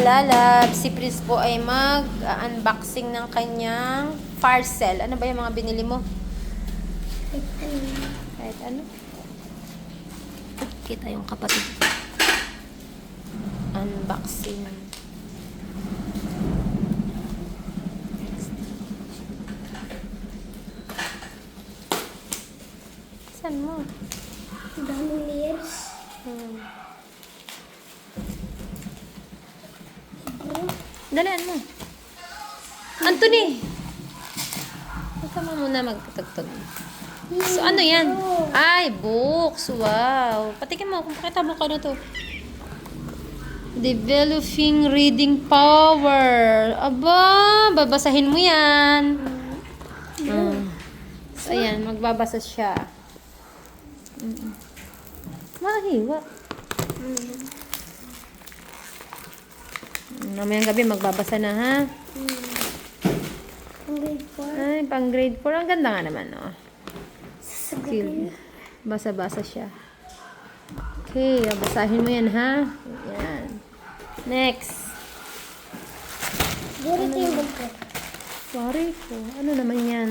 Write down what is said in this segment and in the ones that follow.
kalalab, si Pris po ay mag-unboxing ng kanyang parcel. Ano ba yung mga binili mo? Kahit ano? Kita yung kapatid. Unboxing. Saan mo? Daming layers. Dalian mo. Anthony! Kasama mo na magtagtag. So, ano yan? Ay, books. Wow. Patikin mo. Kung pakita mo ka na to. Developing reading power. Aba, babasahin mo yan. So, ayan. Magbabasa siya. Mahiwa. Mamayang gabi, magbabasa na, ha? Ang grade 4. Ay, pang grade 4. Ang ganda nga naman, no? Sasagutin. Basa-basa siya. Okay, basahin mo yan, ha? Yan. Next. Ganito yung bangkot. Sorry po. Ano naman yan?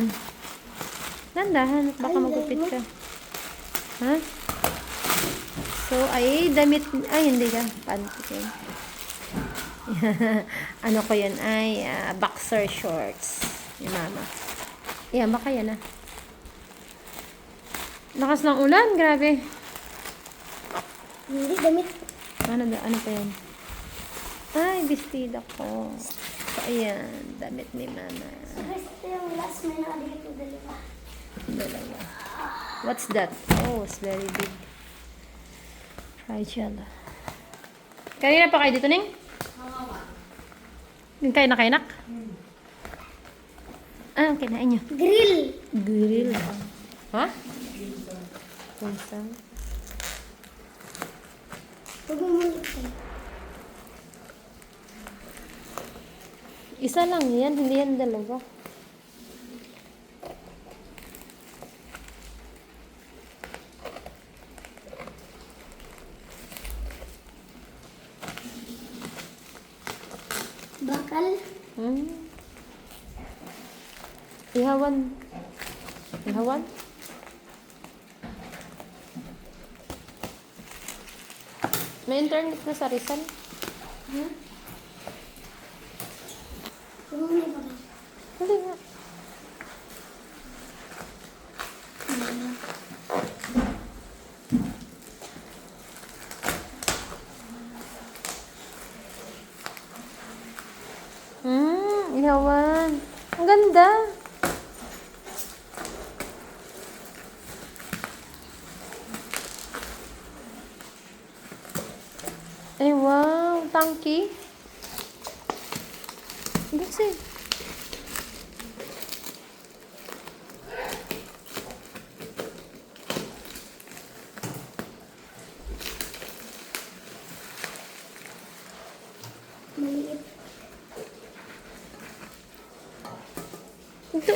Dandahan. Baka magupit ka. Ha? So, ay, damit. Ay, hindi ka. Panty ko. Ano ko yun? Ay, boxer shorts. Ni mama. Yan, baka yan, Lakas ng ulan. Grabe. Hindi, damit. Ano pa yan? Ay, bestida ko. So, ayan. Damit ni mama. So, ito yung last may nakabili ko dalawa. Dalawa. What's that? Oh, it's very big. Try chala. Kanina pa kayo dito, Ning? Yung kayo na kainak? Ah, kinain nyo. Grill. Grill. Ha? Punsang. Huwag mo mulit ka. Isa lang yan, hindi yan dalawa. Bakal. Ihawan. Ihawan? May internet na sa Rizal? Ha? Huwag mo na ba? Hindi nga. Ihawan. Ang ganda. Ay, wow. Tangki. Kasi. Maliit. Ito,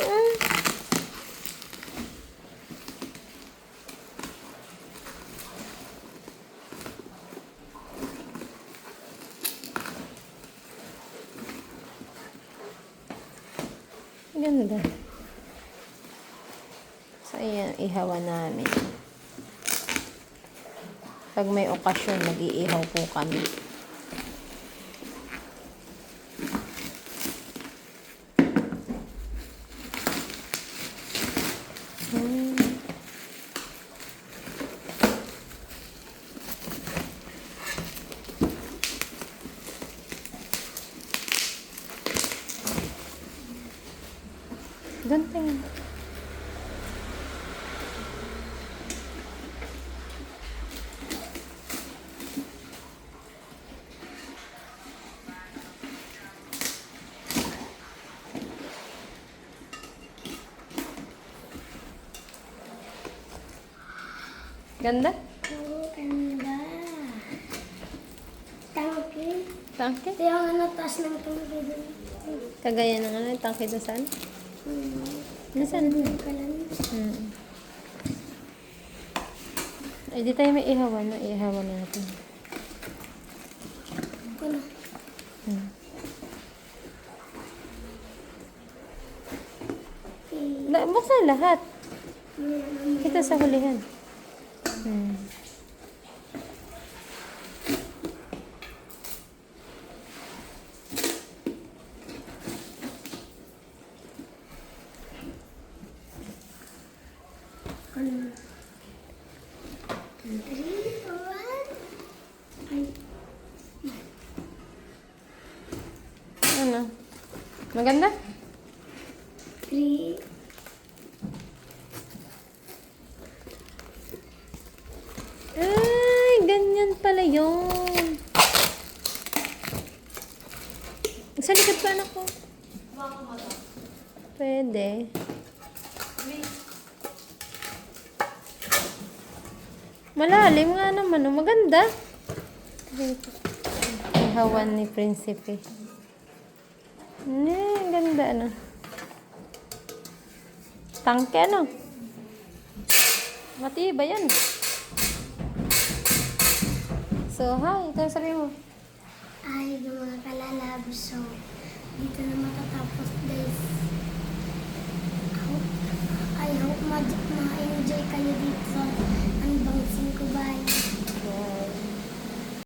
Ganda. So, ayan, ihawa namin. Pag may okasyon, mag-iihaw po kami. Ganda yun. Ganda? Oo, ganda. Tangke. Tangke? Ito yung ano, taas ng tangke dun. Kagaya ng ano, tangke na saan? Nasaan? Yung kalan. Ay, di tayo may ihawan na. Ihawan natin. Ano? lahat. Kita sa hulihan. Ano? 3, 1. Ano? Maganda? 3. Ay, ganyan pala yun. Sa likod pa anak ko. Pwede. Malalim nga naman. Oh. Maganda. Ihawan ni Prinsipe. Ang ganda ano. Tangke ano. Matibay yan. So, hi. Ito yung sabi mo. Ay, yung mga kalalab. So, dito na matatapos, guys. I hope ma-enjoy kayo dito sa unboxing ko. Bye.